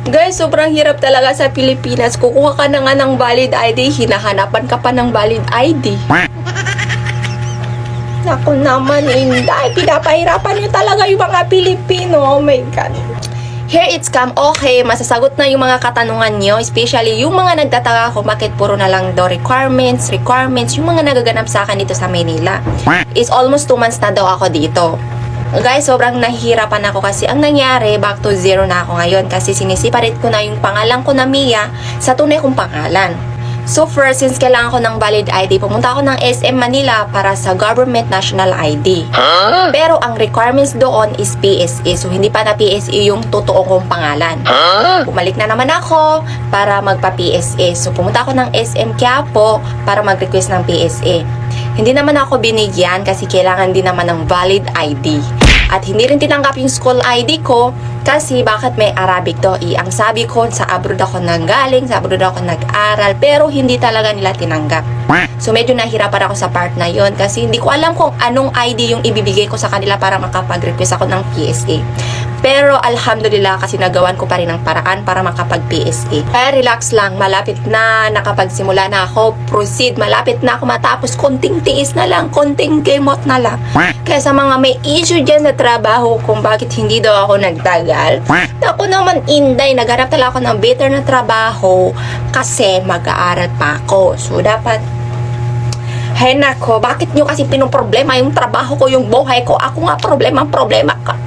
Guys, sobrang hirap talaga sa Pilipinas. Kukuha ka na nga ng valid ID, hinahanapan ka pa ng valid ID. Naku naman, Inday. Pinapahirapan niyo talaga yung mga Pilipino. Oh my God. Here it's come. Okay, masasagot na yung mga katanungan nyo. Especially yung mga nagtataka kung bakit puro na lang daw requirements. Yung mga nagaganap sa akin dito sa Manila. It's almost 2 months na daw ako dito. Guys, sobrang nahihirapan ako kasi ang nangyari, back to zero na ako ngayon kasi sinisiparate ko na yung pangalan ko na Mia sa tunay kong pangalan. So first, since kailangan ko ng valid ID, pumunta ako ng SM Manila para sa Government National ID. Pero ang requirements doon is PSA. So hindi pa na PSA yung totoo kong pangalan. Bumalik na naman ako para magpa-PSA. So pumunta ako ng SM Quiapo para mag-request ng PSA. Hindi naman ako binigyan kasi kailangan din naman ng valid ID. At hindi rin tinanggap yung school ID ko kasi bakit may Arabic to? Ang sabi ko, sa abroad ako nanggaling, sa abroad ako nag-aral, pero hindi talaga nila tinanggap. So medyo nahirapan ako sa part na yon kasi hindi ko alam kung anong ID yung ibibigay ko sa kanila para makapag-request ako ng PSA. Pero alhamdulillah kasi nagawan ko pa rin ng paraan para makapag-PSA. Kaya relax lang, malapit na, nakapagsimula na ako, proceed, malapit na ako matapos, konting tiis na lang, konting kemot na lang. Kaya sa mga may issue dyan sa trabaho kung bakit hindi daw ako nagtagal, ako naman Inday, nagharap talaga ako ng better na trabaho kasi mag-aaral pa ako. So dapat, hay nako, bakit nyo kasi pinoproblema yung trabaho ko, yung buhay ko? Ako nga problema ka.